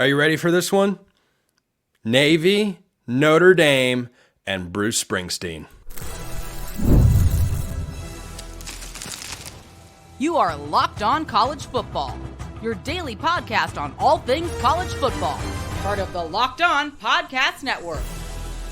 Are you ready for this one? Navy, Notre Dame, and Bruce Springsteen. You are Locked On College Football, your daily podcast on all things college football. Part of the Locked On Podcast Network,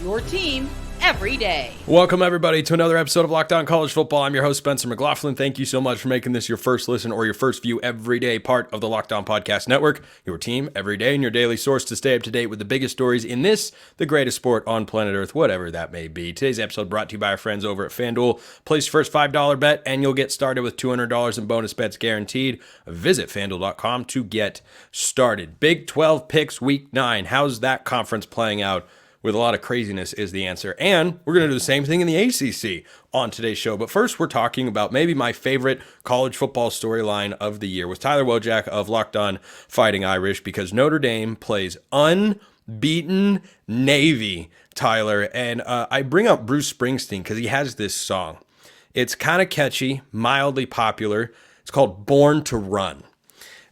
your team every day. Welcome, everybody, to another episode of Locked On College Football. I'm your host, Spencer McLaughlin. Thank you so much for making this your first listen or your first view every day, part of the Locked On Podcast Network, your team every day, and your daily source to stay up to date with the biggest stories in this, the greatest sport on planet Earth, whatever that may be. Today's episode brought to you by our friends over at FanDuel. Place your first $5 bet, and you'll get started with $200 in bonus bets guaranteed. Visit FanDuel.com to get started. Big 12 picks week 9. How's that conference playing out? With a lot of craziness is the answer. And we're going to do the same thing in the ACC on today's show. But first, we're talking about maybe my favorite college football storyline of the year with Tyler Wojak of Locked On Fighting Irish, because Notre Dame plays unbeaten Navy, Tyler. And I bring up Bruce Springsteen because he has this song. It's kind of catchy, mildly popular. It's called Born to Run.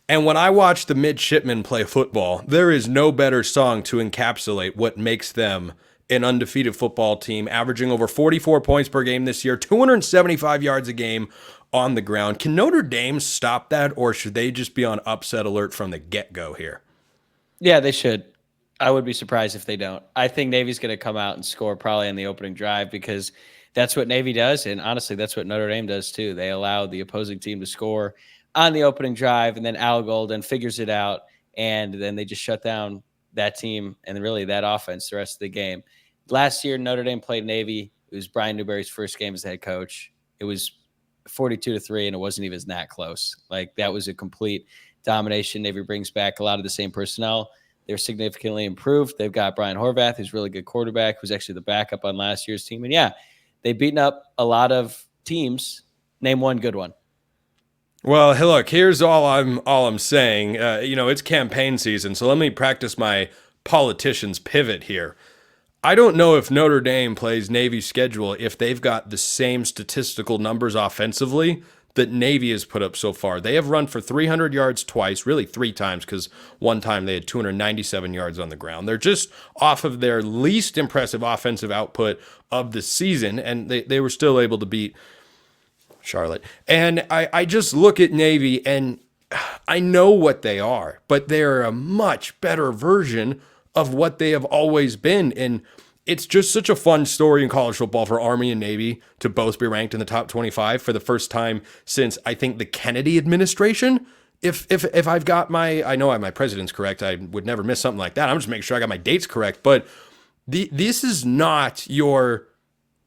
And when I watch the midshipmen play football, there is no better song to encapsulate what makes them an undefeated football team, averaging over 44 points per game this year, 275 yards a game on the ground. Can Notre Dame stop that, or should they just be on upset alert from the get-go here? Yeah, they should. I would be surprised if they don't. I think Navy's going to come out and score probably on the opening drive because that's what Navy does, and honestly, that's what Notre Dame does too. They allow the opposing team to score on the opening drive, and then Al Golden figures it out, and then they just shut down that team and really that offense the rest of the game. Last year, Notre Dame played Navy. It was Brian Newberry's first game as head coach. It was 42-3, and it wasn't even that close. Like, that was a complete domination. Navy brings back a lot of the same personnel. They're significantly improved. They've got Brian Horvath, who's a really good quarterback, who's actually the backup on last year's team. And yeah, they've beaten up a lot of teams. Name one good one. Well, hey, look, here's all I'm saying. It's campaign season, so let me practice my politician's pivot here. I don't know if Notre Dame plays Navy's schedule if they've got the same statistical numbers offensively that Navy has put up so far. They have run for 300 yards twice, really 3 times, because one time they had 297 yards on the ground. They're just off of their least impressive offensive output of the season, and they were still able to beat Charlotte. And I just look at Navy and I know what they are, but they're a much better version of what they have always been. And it's just such a fun story in college football for Army and Navy to both be ranked in the top 25 for the first time since, I think, the Kennedy administration. If I've got I know my president's correct, I would never miss something like that. I'm just making sure I got my dates correct. But this is not your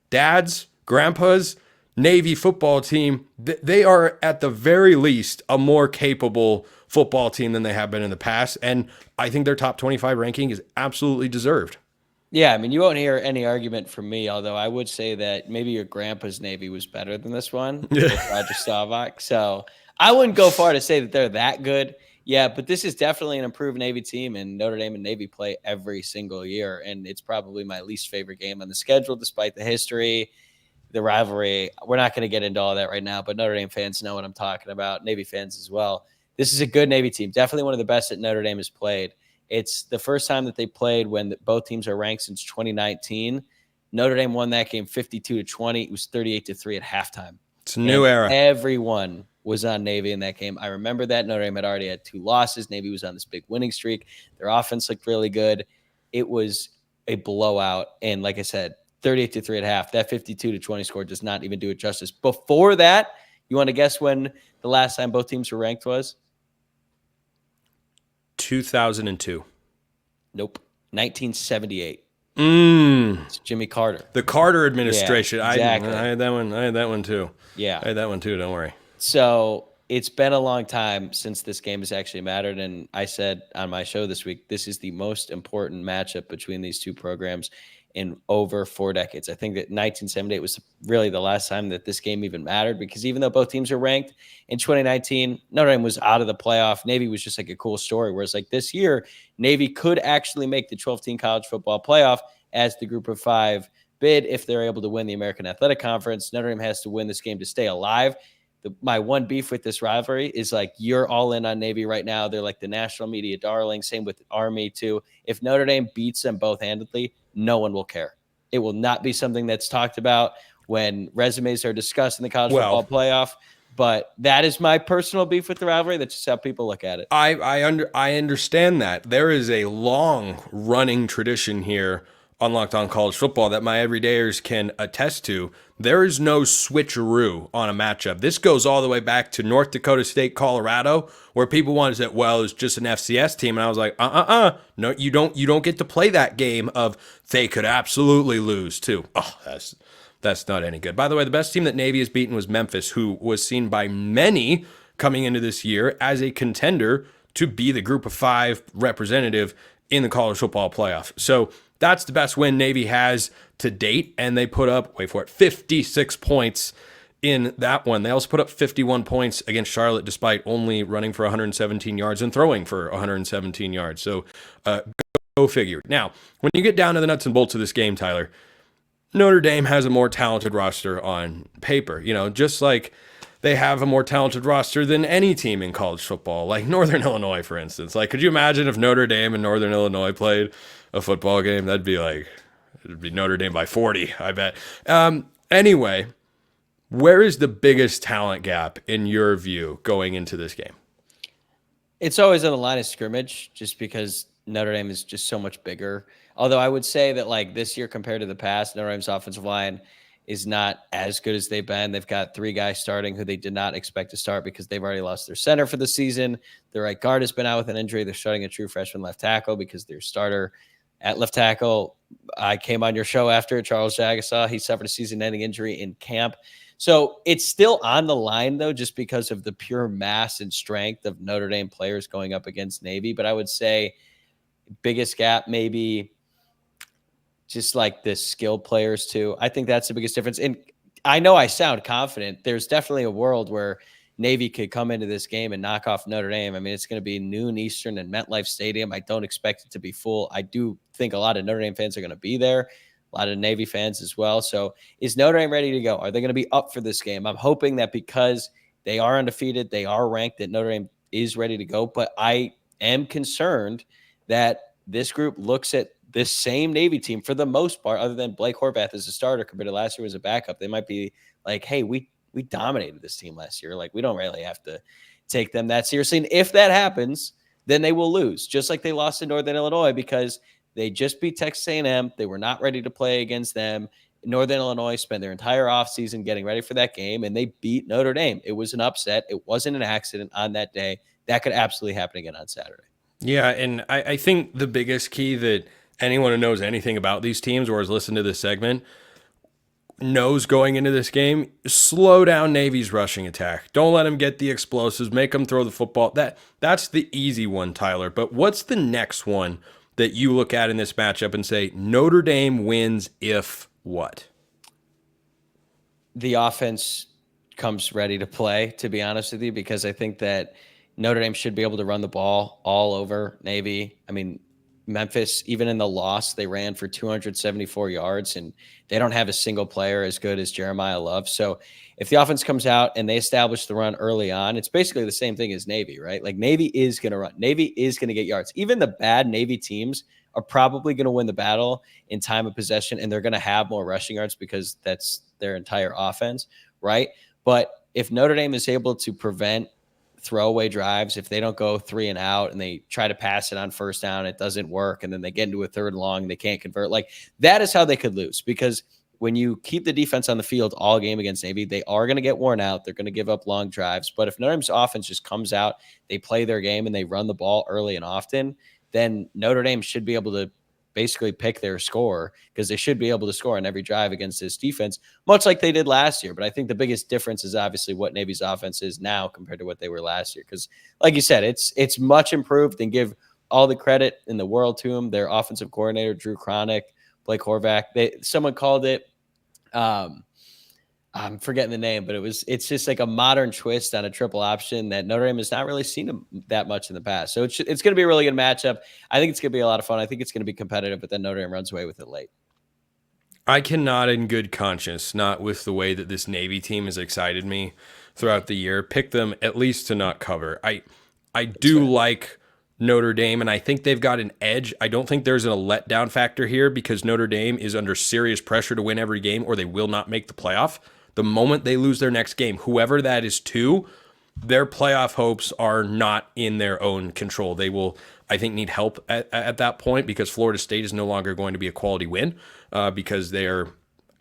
dad's, grandpa's Navy football team. They are at the very least a more capable football team than they have been in the past. And I think their top 25 ranking is absolutely deserved. Yeah, I mean, you won't hear any argument from me, although I would say that maybe your grandpa's Navy was better than this one with Roger Staubach. So I wouldn't go far to say that they're that good. Yeah, but this is definitely an improved Navy team, and Notre Dame and Navy play every single year. And it's probably my least favorite game on the schedule, despite the history, the rivalry. We're not going to get into all that right now, but Notre Dame fans know what I'm talking about. Navy fans as well. This is a good Navy team. Definitely one of the best that Notre Dame has played. It's the first time that they played when both teams are ranked since 2019. Notre Dame won that game 52-20. It was 38-3 at halftime. It's a new era. Everyone was on Navy in that game. I remember that. Notre Dame had already had 2 losses. Navy was on this big winning streak. Their offense looked really good. It was a blowout. And like I said, 38-3 at half. That 52-20 score does not even do it justice. Before that, you want to guess when the last time both teams were ranked was? 2002. Nope. 1978. It's Jimmy Carter. The Carter administration. Yeah, exactly. I had that one. I had that one too. Yeah. I had that one too. Don't worry. So it's been a long time since this game has actually mattered. And I said on my show this week, this is the most important matchup between these two programs in over 4 decades. I think that 1978 was really the last time that this game even mattered, because even though both teams are ranked in 2019, Notre Dame was out of the playoff. Navy was just like a cool story. Whereas like this year, Navy could actually make the 12-team college football playoff as the group of 5 bid if they're able to win the American Athletic Conference. Notre Dame has to win this game to stay alive. my one beef with this rivalry is like you're all in on Navy right now. They're like the national media darling. Same with Army too. If Notre Dame beats them both handedly, no one will care. It will not be something that's talked about when resumes are discussed in the college football playoff. But that is my personal beef with the rivalry. That's just how people look at it. I understand that. There is a long running tradition here on Locked On College Football that my everydayers can attest to. There is no switcheroo on a matchup. This goes all the way back to North Dakota State, Colorado, where people wanted to say, well, it's just an FCS team. And I was like, no, you don't get to play that game of they could absolutely lose too. Oh, that's not any good. By the way, the best team that Navy has beaten was Memphis, who was seen by many coming into this year as a contender to be the Group of 5 representative in the college football playoff. So that's the best win Navy has to date, and they put up, wait for it, 56 points in that one. They also put up 51 points against Charlotte, despite only running for 117 yards and throwing for 117 yards. So go figure. Now, when you get down to the nuts and bolts of this game, Tyler, Notre Dame has a more talented roster on paper. Just like they have a more talented roster than any team in college football, like Northern Illinois, for instance. Like, could you imagine if Notre Dame and Northern Illinois played a football game? It'd be Notre Dame by 40, I bet. Anyway, where is the biggest talent gap in your view going into this game? It's always on the line of scrimmage, just because Notre Dame is just so much bigger. Although I would say that like this year compared to the past, Notre Dame's offensive line is not as good as they've been. They've got 3 guys starting who they did not expect to start because they've already lost their center for the season. Their right guard has been out with an injury. They're starting a true freshman left tackle because their starter at left tackle, I came on your show after, Charles Jagasaw. He suffered a season-ending injury in camp. So it's still on the line, though, just because of the pure mass and strength of Notre Dame players going up against Navy. But I would say biggest gap maybe just like the skill players too. I think that's the biggest difference. And I know I sound confident. There's definitely a world where Navy could come into this game and knock off Notre Dame. I mean, it's going to be noon Eastern in MetLife Stadium. I don't expect it to be full. I do think a lot of Notre Dame fans are going to be there, a lot of Navy fans as well. So is Notre Dame ready to go? Are they going to be up for this game? I'm hoping that because they are undefeated, they are ranked, that Notre Dame is ready to go. But I am concerned that this group looks at this same Navy team for the most part, other than Blake Horvath as a starter compared to last year as a backup. They might be like, hey, we dominated this team last year. Like, we don't really have to take them that seriously. And if that happens, then they will lose, just like they lost in Northern Illinois because they just beat Texas A&M. They were not ready to play against them. Northern Illinois spent their entire offseason getting ready for that game, and they beat Notre Dame. It was an upset. It wasn't an accident on that day. That could absolutely happen again on Saturday. Yeah, and I think the biggest key that anyone who knows anything about these teams or has listened to this segment knows going into this game, slow down Navy's rushing attack. Don't let them get the explosives. Make them throw the football. That's the easy one, Tyler. But what's the next one that you look at in this matchup and say Notre Dame wins if what? The offense comes ready to play, to be honest with you, because I think that Notre Dame should be able to run the ball all over Navy. I mean, Memphis, even in the loss, they ran for 274 yards, and they don't have a single player as good as Jeremiah Love. So if the offense comes out and they establish the run early on, it's basically the same thing as Navy, right? Like, Navy is going to run. Navy is going to get yards. Even the bad Navy teams are probably going to win the battle in time of possession, and they're going to have more rushing yards because that's their entire offense, right? But if Notre Dame is able to prevent throwaway drives, if they don't go 3 and out and they try to pass it on first down, it doesn't work, and then they get into a 3rd and long and they can't convert, like, that is how they could lose. Because when you keep the defense on the field all game against Navy, they are going to get worn out. They're going to give up long drives. But if Notre Dame's offense just comes out, they play their game, and they run the ball early and often, then Notre Dame should be able to basically pick their score, because they should be able to score on every drive against this defense, much like they did last year. But I think the biggest difference is obviously what Navy's offense is now compared to what they were last year. Because like you said, it's much improved, and give all the credit in the world to them. Their offensive coordinator, Drew Cronick, Blake Horvath, someone called it, I'm forgetting the name, but it's just like a modern twist on a triple option that Notre Dame has not really seen that much in the past. So it's going to be a really good matchup. I think it's going to be a lot of fun. I think it's going to be competitive, but then Notre Dame runs away with it late. I cannot in good conscience, not with the way that this Navy team has excited me throughout the year, pick them at least to not cover. I do like Notre Dame, and I think they've got an edge. I don't think there's a letdown factor here because Notre Dame is under serious pressure to win every game or they will not make the playoff. The moment they lose their next game, whoever that is to, their playoff hopes are not in their own control. They will, I think, need help at that point because Florida State is no longer going to be a quality win because they are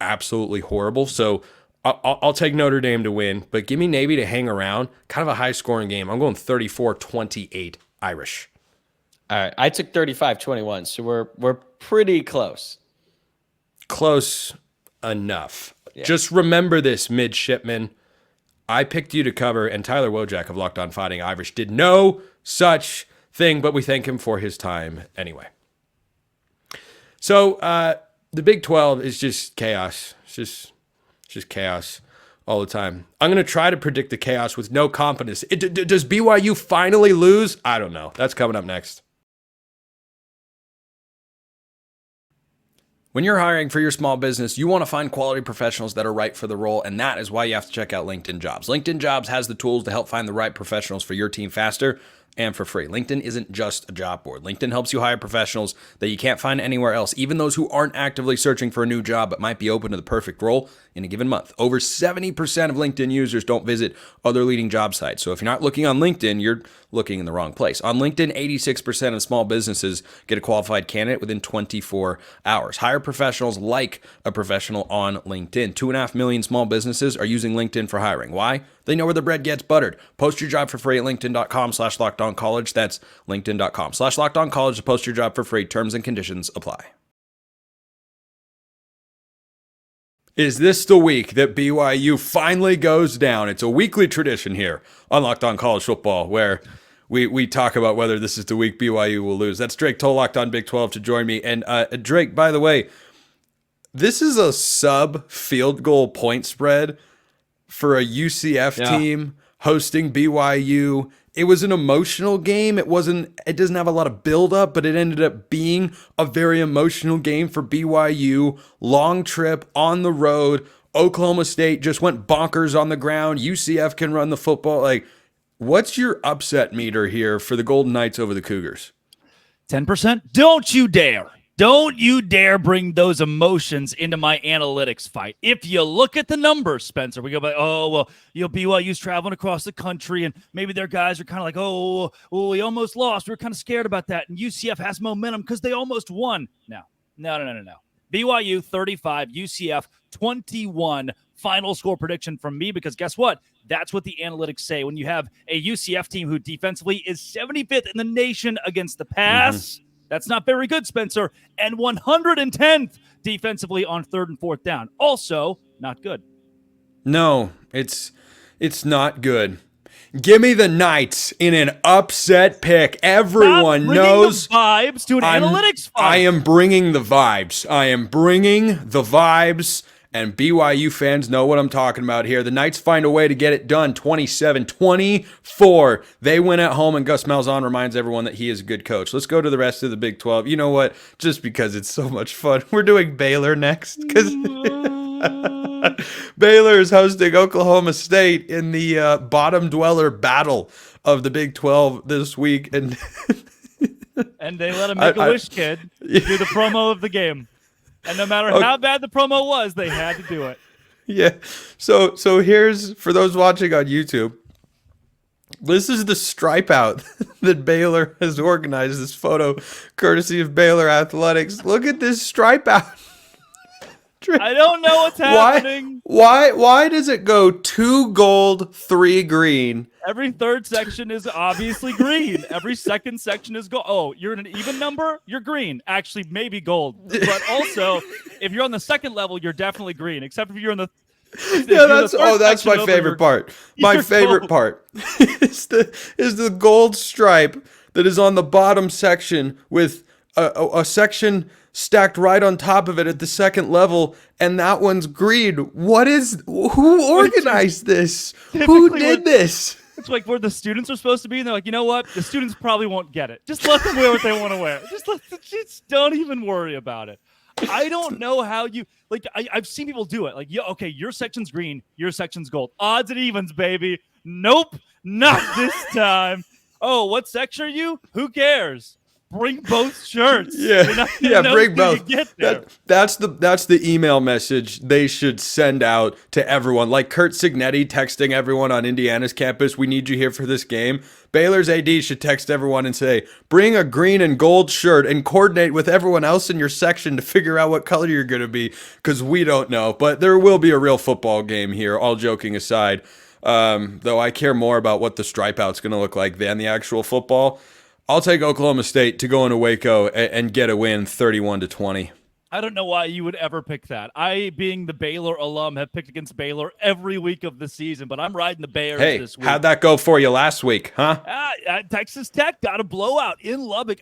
absolutely horrible. So I'll take Notre Dame to win, but give me Navy to hang around. Kind of a high-scoring game. I'm going 34-28 Irish. All right, I took 35-21, so we're pretty close. Close enough. Yeah. Just remember this, midshipman. I picked you to cover, and Tyler Wojak of Locked On Fighting Irish did no such thing, but we thank him for his time anyway. So the Big 12 is just chaos. It's just chaos all the time. I'm going to try to predict the chaos with no confidence. Does BYU finally lose? I don't know. That's coming up next. When you're hiring for your small business, you want to find quality professionals that are right for the role, and that is why you have to check out LinkedIn Jobs. LinkedIn Jobs has the tools to help find the right professionals for your team faster and for free. LinkedIn isn't just a job board. LinkedIn helps you hire professionals that you can't find anywhere else, even those who aren't actively searching for a new job but might be open to the perfect role in a given month. Over 70% of LinkedIn users don't visit other leading job sites. So if you're not looking on LinkedIn, you're looking in the wrong place. On LinkedIn, 86% of small businesses get a qualified candidate within 24 hours. Hire professionals like a professional on LinkedIn. 2.5 million small businesses are using LinkedIn for hiring. Why? They know where the bread gets buttered. Post your job for free at linkedin.com/lockedoncollege. That's linkedin.com/lockedoncollege to post your job for free. Terms and conditions apply. Is this the week that BYU finally goes down? It's a weekly tradition here on Locked On College Football where we talk about whether this is the week BYU will lose. That's Drake Toll, Locked On Big 12, to join me. And Drake, by the way, this is a sub field goal point spread for a UCF team hosting BYU. It was an emotional game. It doesn't have a lot of buildup, but it ended up being a very emotional game for BYU. Long trip on the road. Oklahoma State just went bonkers on the ground. UCF can run the football. Like, what's your upset meter here for the Golden Knights over the Cougars? 10%? Don't you dare. Don't you dare bring those emotions into my analytics fight. If you look at the numbers, Spencer, we go by, BYU's traveling across the country, and maybe their guys are kind of like, we almost lost. We were kind of scared about that. And UCF has momentum because they almost won. No. BYU 35, UCF 21. Final score prediction from me, because guess what? That's what the analytics say. When you have a UCF team who defensively is 75th in the nation against the pass, that's not very good, Spencer. And 110th defensively on 3rd and 4th down. Also, not good. No, it's not good. Give me the Knights in an upset pick. Everyone knows the vibes to an analytics fight. I am bringing the vibes. And BYU fans know what I'm talking about here. The Knights find a way to get it done. 27-24. They win at home, and Gus Malzahn reminds everyone that he is a good coach. Let's go to the rest of the Big 12. You know what? Just because it's so much fun, we're doing Baylor next, because Baylor is hosting Oklahoma State in the bottom dweller battle of the Big 12 this week. And they let a Make-A-Wish kid do the promo of the game. And no matter how bad the promo was, they had to do it. Yeah. So here's, for those watching on YouTube, this is the stripe out that Baylor has organized. This photo, courtesy of Baylor Athletics. Look at this stripe out. I don't know what's happening. Why does it go 2 gold, 3 green? Every third section is obviously green. Every second section is gold. Oh, you're in an even number? You're green. Actually, maybe gold. But also, if you're on the second level, you're definitely green. Except if you're in the that's my favorite part. My favorite part is the gold stripe that is on the bottom section with a section stacked right on top of it at the second level, and that one's green. Who organized this? Who did this? It's like where the students are supposed to be, and they're like, you know what? The students probably won't get it. Just let them wear what they want to wear. Just don't even worry about it. I don't know how you like. I've seen people do it. Like, okay, your section's green, your section's gold. Odds and evens, baby. Nope, not this time. Oh, what section are you? Who cares? Bring both shirts. Bring both. Get there. That's the email message they should send out to everyone. Like Kurt Signetti texting everyone on Indiana's campus, "We need you here for this game." Baylor's AD should text everyone and say, "Bring a green and gold shirt and coordinate with everyone else in your section to figure out what color you're going to be, because we don't know." But there will be a real football game here, all joking aside. Though I care more about what the stripe out's going to look like than the actual football. I'll take Oklahoma State to go into Waco and get a win 31-20. I don't know why you would ever pick that. I, being the Baylor alum, have picked against Baylor every week of the season, but I'm riding the Bears this week. How'd that go for you last week, huh? Texas Tech got a blowout in Lubbock.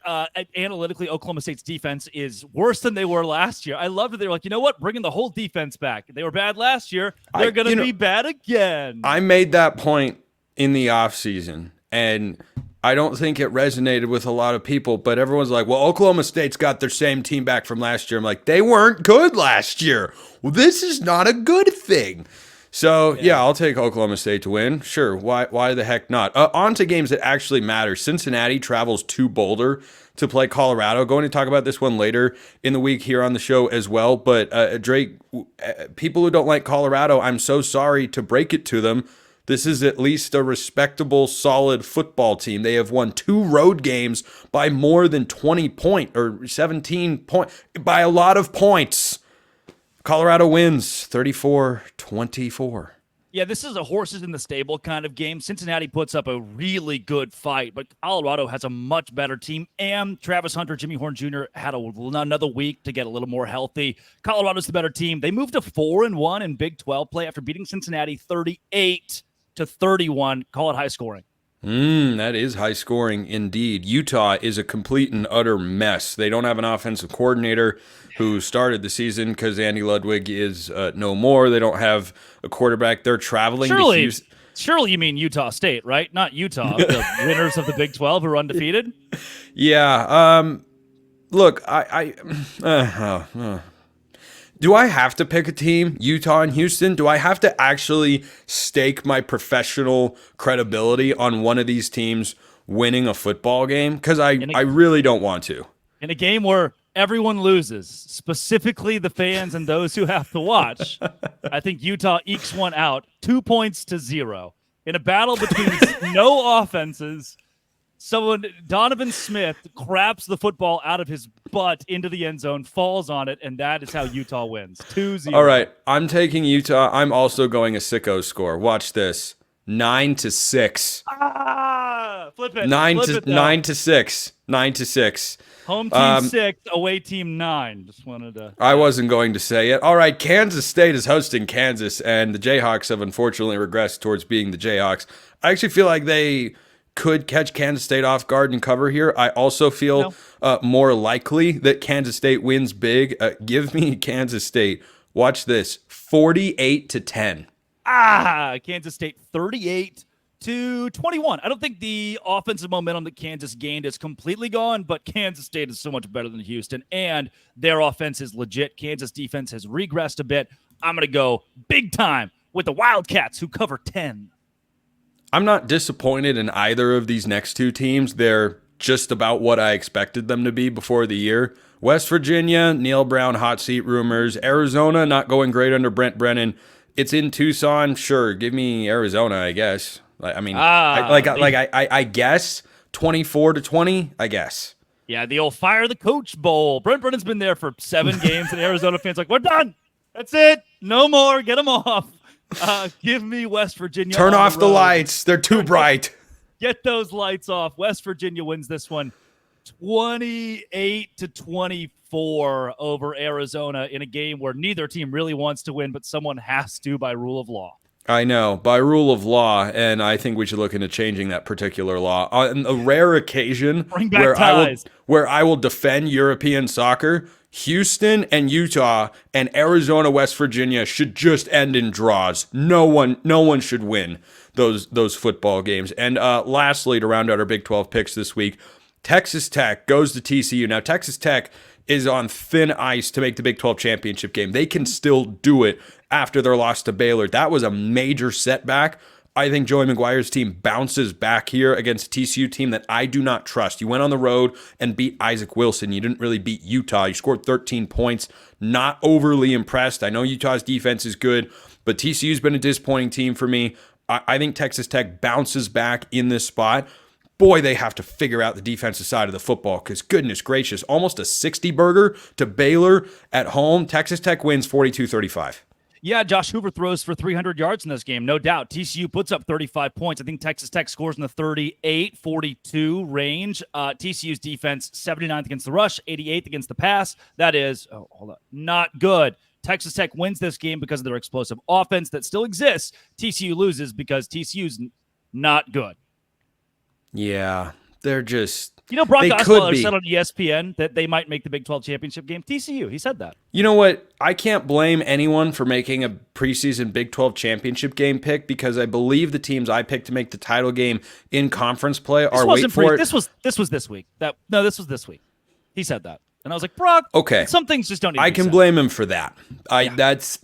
Analytically, Oklahoma State's defense is worse than they were last year. I love that they were like, you know what? Bringing the whole defense back. They were bad last year. They're going to be bad again. I made that point in the offseason, and I don't think it resonated with a lot of people, but everyone's like, well, Oklahoma State's got their same team back from last year. I'm like, they weren't good last year. Well, this is not a good thing. So, yeah, I'll take Oklahoma State to win. Sure, why the heck not? On to games that actually matter. Cincinnati travels to Boulder to play Colorado. Going to talk about this one later in the week here on the show as well. But, Drake, people who don't like Colorado, I'm so sorry to break it to them. This is at least a respectable, solid football team. They have won 2 road games by more than 20 points or 17 points, by a lot of points. Colorado wins 34-24. Yeah, this is a horses in the stable kind of game. Cincinnati puts up a really good fight, but Colorado has a much better team. And Travis Hunter, Jimmy Horn Jr. had another week to get a little more healthy. Colorado's the better team. They moved to 4-1 in Big 12 play after beating Cincinnati 38-31. Call it high scoring. That is high scoring indeed. Utah is a complete and utter mess. They don't have an offensive coordinator who started the season because Andy Ludwig is no more. They don't have a quarterback. They're traveling to Houston. Surely you mean Utah State, right? Not Utah, the winners of the Big 12 who are undefeated? Yeah. Look, do I have to pick a team, Utah and Houston? Do I have to actually stake my professional credibility on one of these teams winning a football game? Because I really don't want to. In a game where everyone loses, specifically the fans and those who have to watch, I think Utah ekes one out 2-0. In a battle between no offenses, Donovan Smith craps the football out of his butt into the end zone, falls on it, and that is how Utah wins. 2-0. All right, I'm taking Utah. I'm also going a sicko score. Watch this. 9-6. Flip it. 9-6. 9-6. Home team 6, away team 9. Just wanted to. I wasn't going to say it. All right, Kansas State is hosting Kansas, and the Jayhawks have unfortunately regressed towards being the Jayhawks. I actually feel like they could catch Kansas State off guard and cover here. I also feel more likely that Kansas State wins big. Give me Kansas State. Watch this. 48-10. Kansas State 38-21. I don't think the offensive momentum that Kansas gained is completely gone, but Kansas State is so much better than Houston, and their offense is legit. Kansas defense has regressed a bit. I'm going to go big time with the Wildcats, who cover 10. I'm not disappointed in either of these next two teams. They're just about what I expected them to be before the year. West Virginia, Neil Brown, hot seat rumors. Arizona, not going great under Brent Brennan. It's in Tucson. Sure, give me Arizona, I guess. I guess 24-20, I guess. Yeah, the old fire the coach bowl. Brent Brennan's been there for 7 games, and Arizona fans like, we're done. That's it. No more. Get them off. Give me West Virginia. Turn off the lights. They're too bright. Get those lights off. West Virginia wins this one 28-24 over Arizona in a game where neither team really wants to win, but someone has to by rule of law. I know, by rule of law, and I think we should look into changing that particular law. On a rare occasion where I will defend European soccer, Houston and Utah and Arizona, West Virginia should just end in draws. No one should win those football games. And lastly, to round out our Big 12 picks this week, Texas Tech goes to TCU. Now, Texas Tech is on thin ice to make the Big 12 championship game. They can still do it after their loss to Baylor. That was a major setback. I think Joey McGuire's team bounces back here against a TCU team that I do not trust. You went on the road and beat Isaac Wilson. You didn't really beat Utah. You scored 13 points. Not overly impressed. I know Utah's defense is good, but TCU's been a disappointing team for me. I think Texas Tech bounces back in this spot. Boy, they have to figure out the defensive side of the football because goodness gracious, almost a 60-burger to Baylor at home. Texas Tech wins 42-35. Yeah, Josh Hoover throws for 300 yards in this game, no doubt. TCU puts up 35 points. I think Texas Tech scores in the 38-42 range. TCU's defense, 79th against the rush, 88th against the pass. That is, not good. Texas Tech wins this game because of their explosive offense that still exists. TCU loses because TCU's not good. Yeah, they're just... Brock they Osweiler said on ESPN that they might make the Big 12 championship game. TCU, he said that. You know what? I can't blame anyone for making a preseason Big 12 championship game pick because I believe the teams I picked to make the title game in conference play are This was this week. This was this week. He said that. And I was like, Brock, okay. Some things just don't need to I be can said. blame him for that. That's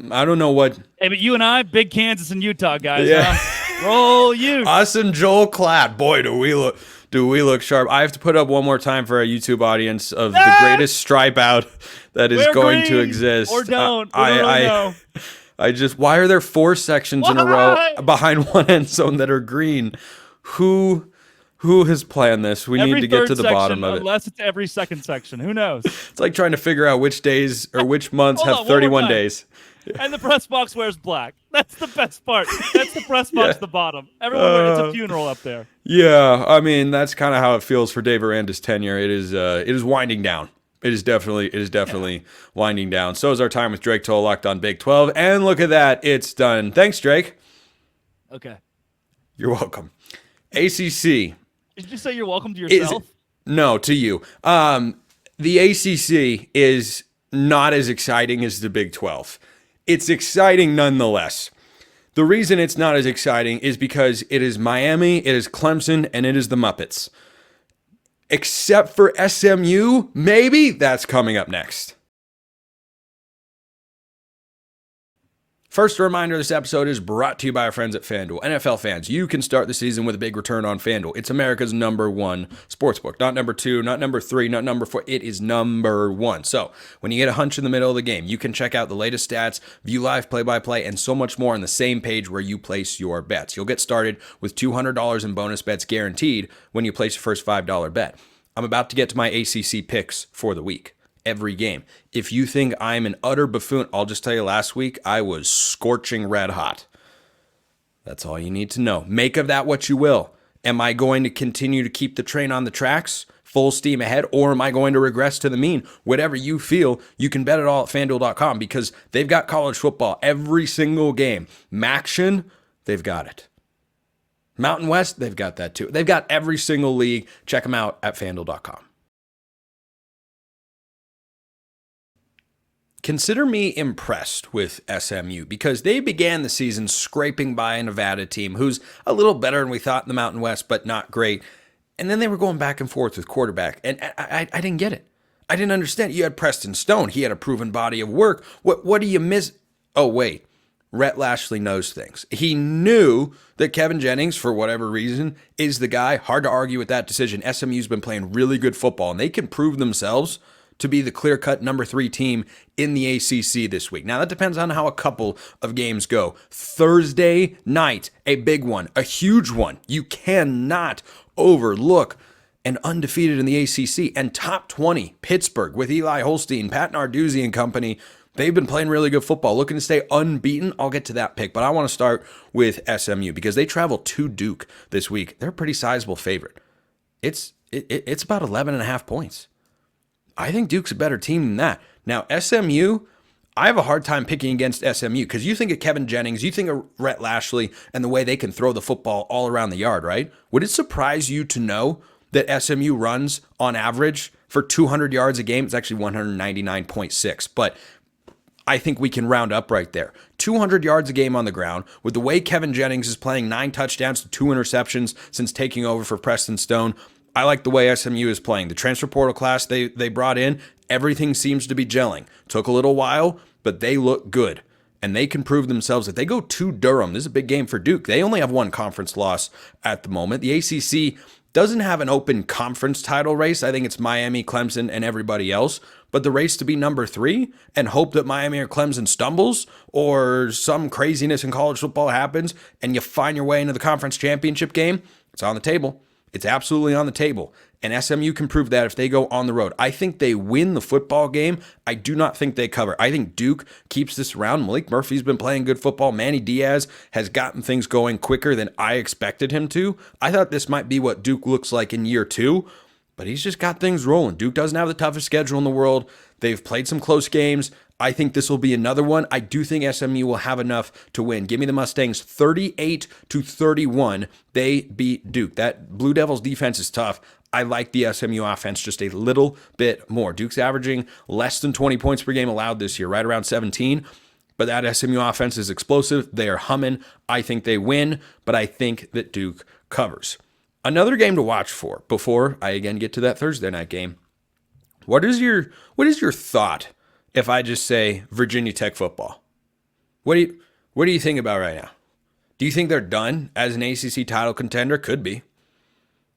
I don't know what. Hey, but you and I, big Kansas and Utah guys. Yeah. Huh? Roll you. Us and Joel Klatt. Boy, do we look sharp. I have to put up one more time for our YouTube audience of the greatest stripe out that is going to exist. Or don't. I just, why are there 4 sections in a row behind one end zone that are green? Who has planned this? We need to get to the bottom of it. Unless it's every second section. Who knows? It's like trying to figure out which days or which months have 31 days. And the press box wears black. That's the best part. That's the press box at the bottom. Everyone, it's a funeral up there. Yeah, I mean that's kind of how it feels for Dave Aranda's tenure. It is winding down. It is definitely winding down. So is our time with Drake Toll, Locked On Big 12, and look at that, it's done. Thanks, Drake. Okay. You're welcome. ACC. Did you say you're welcome to yourself? No, to you. The ACC is not as exciting as the Big 12. It's exciting nonetheless. The reason it's not as exciting is because it is Miami, it is Clemson, and it is the Muppets. Except for SMU, maybe that's coming up next. First, a reminder, this episode is brought to you by our friends at FanDuel. NFL fans, you can start the season with a big return on FanDuel. It's America's #1 sportsbook. Not number 2, not number 3, not number 4. It is #1. So, when you get a hunch in the middle of the game, you can check out the latest stats, view live play-by-play, and so much more on the same page where you place your bets. You'll get started with $200 in bonus bets guaranteed when you place your first $5 bet. I'm about to get to my ACC picks for the week. Every game. If you think I'm an utter buffoon, I'll just tell you last week, I was scorching red hot. That's all you need to know. Make of that what you will. Am I going to continue to keep the train on the tracks, full steam ahead, or am I going to regress to the mean? Whatever you feel, you can bet it all at FanDuel.com because they've got college football every single game. Maction, they've got it. Mountain West, they've got that too. They've got every single league. Check them out at FanDuel.com. Consider me impressed with SMU because they began the season scraping by a Nevada team who's a little better than we thought in the Mountain West, but not great. And then they were going back and forth with quarterback, and I didn't get it. I didn't understand. You had Preston Stone. He had a proven body of work. What do you miss? Oh, wait. Rhett Lashley knows things. He knew that Kevin Jennings, for whatever reason, is the guy. Hard to argue with that decision. SMU's been playing really good football, and they can prove themselves to be the clear-cut number 3 team in the ACC this week. Now, that depends on how a couple of games go. Thursday night, a big one, a huge one. You cannot overlook an undefeated in the ACC and top 20 Pittsburgh with Eli Holstein, Pat Narduzzi and company. They've been playing really good football, looking to stay unbeaten. I'll get to that pick, but I want to start with SMU because they travel to Duke this week. They're a pretty sizable favorite. It's about 11.5 points. I think Duke's a better team than that. Now, SMU, I have a hard time picking against SMU because you think of Kevin Jennings, you think of Rhett Lashley and the way they can throw the football all around the yard, right? Would it surprise you to know that SMU runs on average for 200 yards a game? It's actually 199.6, but I think we can round up right there. 200 yards a game on the ground with the way Kevin Jennings is playing, 9 touchdowns to 2 interceptions since taking over for Preston Stone. I like the way SMU is playing. The transfer portal class they brought in, everything seems to be gelling. Took a little while, but they look good. And they can prove themselves. If they go to Durham, this is a big game for Duke. They only have one conference loss at the moment. The ACC doesn't have an open conference title race. I think it's Miami, Clemson, and everybody else. But the race to be number 3 and hope that Miami or Clemson stumbles or some craziness in college football happens and you find your way into the conference championship game, it's on the table. It's absolutely on the table. And SMU can prove that if they go on the road. I think they win the football game. I do not think they cover. I think Duke keeps this around. Malik Murphy's been playing good football. Manny Diaz has gotten things going quicker than I expected him to. I thought this might be what Duke looks like in year 2, but he's just got things rolling. Duke doesn't have the toughest schedule in the world. They've played some close games. I think this will be another one. I do think SMU will have enough to win. Give me the Mustangs 38-31. They beat Duke. That Blue Devils defense is tough. I like the SMU offense just a little bit more. Duke's averaging less than 20 points per game allowed this year, right around 17. But that SMU offense is explosive. They are humming. I think they win, but I think that Duke covers. Another game to watch for before I again get to that Thursday night game. What is your thought if I just say Virginia Tech football? What do you think about right now? Do you think they're done as an ACC title contender? Could be.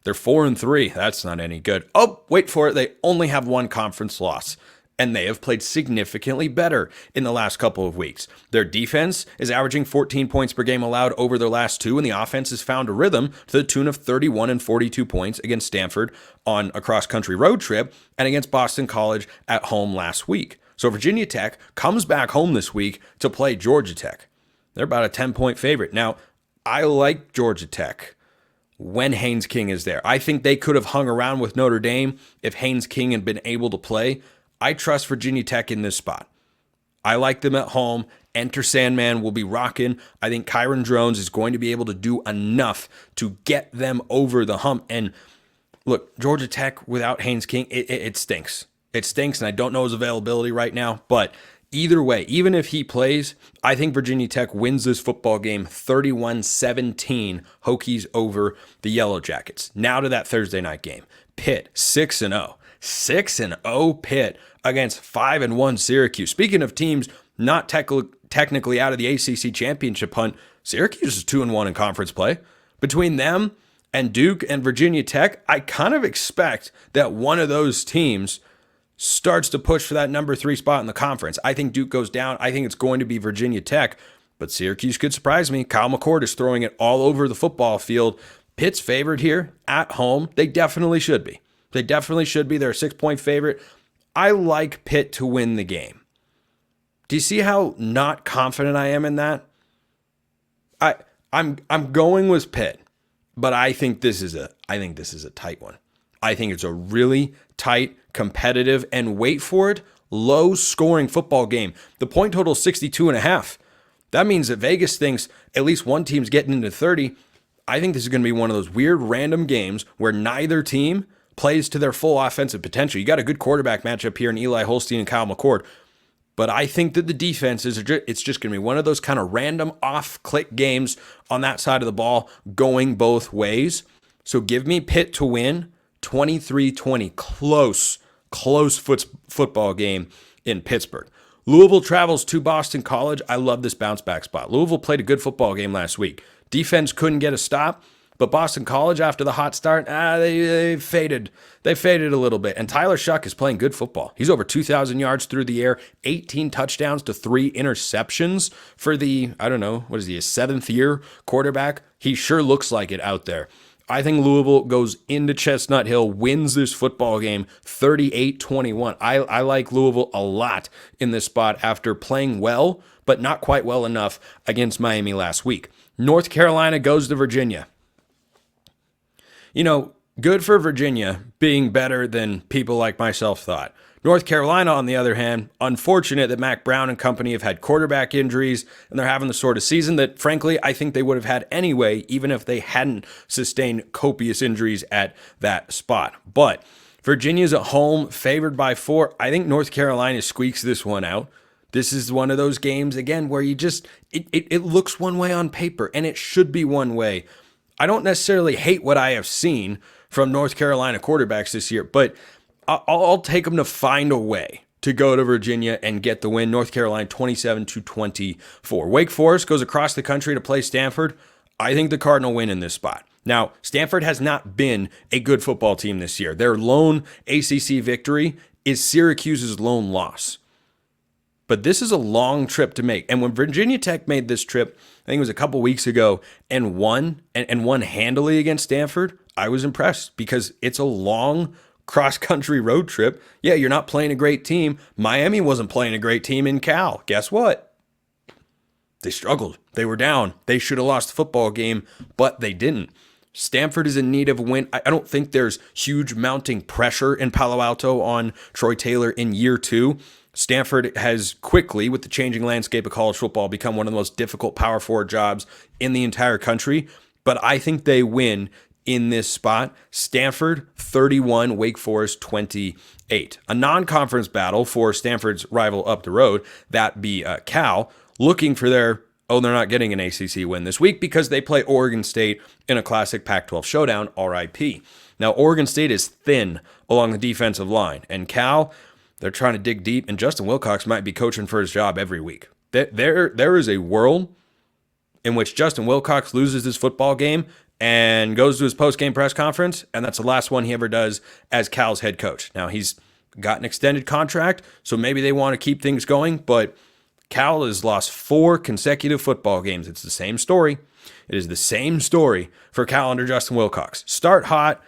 They're 4-3. That's not any good. Oh, wait for it. They only have one conference loss, and they have played significantly better in the last couple of weeks. Their defense is averaging 14 points per game allowed over their last 2, and the offense has found a rhythm to the tune of 31 and 42 points against Stanford on a cross-country road trip and against Boston College at home last week. So Virginia Tech comes back home this week to play Georgia Tech. They're about a 10-point favorite. Now, I like Georgia Tech when Haynes King is there. I think they could have hung around with Notre Dame if Haynes King had been able to play. I trust Virginia Tech in this spot. I like them at home. Enter Sandman will be rocking. I think Kyron Drones is going to be able to do enough to get them over the hump. And look, Georgia Tech without Haynes King, it stinks. It stinks, and I don't know his availability right now. But either way, even if he plays, I think Virginia Tech wins this football game 31-17, Hokies over the Yellow Jackets. Now to that Thursday night game. Pitt, 6-0. 6-0 Pitt against 5-1 Syracuse. Speaking of teams not technically out of the ACC championship hunt, Syracuse is 2-1 in conference play. Between them and Duke and Virginia Tech, I kind of expect that one of those teams starts to push for that number 3 spot in the conference. I think Duke goes down. I think it's going to be Virginia Tech, but Syracuse could surprise me. Kyle McCord is throwing it all over the football field. Pitt's favored here at home. They definitely should be. They definitely should be. They're a 6-point favorite. I like Pitt to win the game. Do you see how not confident I am in that? I'm going with Pitt, but I think this is a tight one. I think it's a really tight, competitive, and wait for it, low-scoring football game. The point total is 62.5. That means that Vegas thinks at least one team's getting into 30. I think this is going to be one of those weird random games where neither team plays to their full offensive potential. You got a good quarterback matchup here in Eli Holstein and Kyle McCord, but I think that the defenses it's just going to be one of those kind of random off-click games on that side of the ball going both ways. So give me Pitt to win 23-20. Close football game in Pittsburgh. Louisville travels to Boston College. I love this bounce back spot. Louisville played a good football game last week. Defense couldn't get a stop, but Boston College, after the hot start, they faded. They faded a little bit. And Tyler Shuck is playing good football. He's over 2,000 yards through the air, 18 touchdowns to 3 interceptions for the, I don't know, what is he, a 7th-year quarterback? He sure looks like it out there. I think Louisville goes into Chestnut Hill, wins this football game 38-21. I like Louisville a lot in this spot after playing well, but not quite well enough against Miami last week. North Carolina goes to Virginia. You know, good for Virginia being better than people like myself thought. North Carolina, on the other hand, unfortunate that Mac Brown and company have had quarterback injuries, and they're having the sort of season that, frankly, I think they would have had anyway, even if they hadn't sustained copious injuries at that spot. But Virginia's at home, favored by 4. I think North Carolina squeaks this one out. This is one of those games, again, where you just, it looks one way on paper, and it should be one way. I don't necessarily hate what I have seen from North Carolina quarterbacks this year, but I'll take them to find a way to go to Virginia and get the win. North Carolina 27-24. Wake Forest goes across the country to play Stanford. I think the Cardinal win in this spot. Now, Stanford has not been a good football team this year. Their lone ACC victory is Syracuse's lone loss. But this is a long trip to make. And when Virginia Tech made this trip, I think it was a couple weeks ago, and won handily against Stanford, I was impressed because it's a long cross-country road trip. Yeah, you're not playing a great team. Miami wasn't playing a great team in Cal. Guess what? They struggled. They were down. They should have lost the football game, but they didn't. Stanford is in need of a win. I don't think there's huge mounting pressure in Palo Alto on Troy Taylor in year 2. Stanford has quickly, with the changing landscape of college football, become one of the most difficult Power 4 jobs in the entire country. But I think they win in this spot. Stanford 31, Wake Forest 28. A non-conference battle for Stanford's rival up the road, that be Cal, looking for they're not getting an ACC win this week because they play Oregon State in a classic Pac-12 showdown, RIP. Now, Oregon State is thin along the defensive line, and Cal, they're trying to dig deep, and Justin Wilcox might be coaching for his job every week. There is a world in which Justin Wilcox loses his football game and goes to his post-game press conference, and that's the last one he ever does as Cal's head coach. Now, he's got an extended contract, so maybe they want to keep things going, but Cal has lost 4 consecutive football games. It's the same story. It is the same story for Cal under Justin Wilcox. Start hot,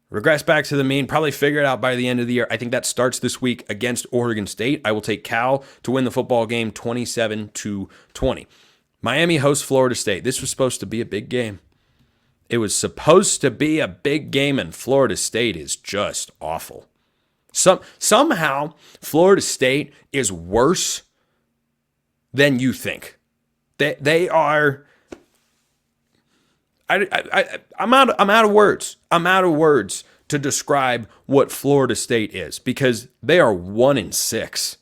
regress back to the mean, probably figure it out by the end of the year. I think that starts this week against Oregon State. I will take Cal to win the football game 27-20. Miami hosts Florida State. This was supposed to be a big game. It was supposed to be a big game, and Florida State is just awful. Somehow, Florida State is worse than you think. They are. I'm out of words. I'm out of words to describe what Florida State is because they are 1-6.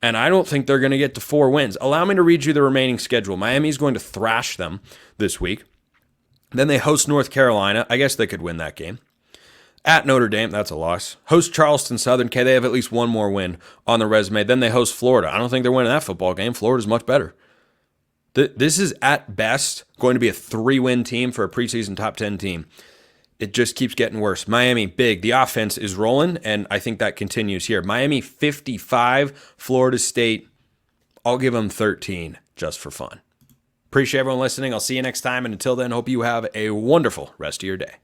And I don't think they're going to get to 4 wins. Allow me to read you the remaining schedule. Miami's going to thrash them this week. Then they host North Carolina. I guess they could win that game. At Notre Dame, that's a loss. Host Charleston Southern. Okay, they have at least one more win on their resume. Then they host Florida. I don't think they're winning that football game. Florida's much better. This is, at best, going to be a 3-win team for a preseason top 10 team. It just keeps getting worse. Miami, big. The offense is rolling, and I think that continues here. Miami, 55. Florida State, I'll give them 13 just for fun. Appreciate everyone listening. I'll see you next time, and until then, hope you have a wonderful rest of your day.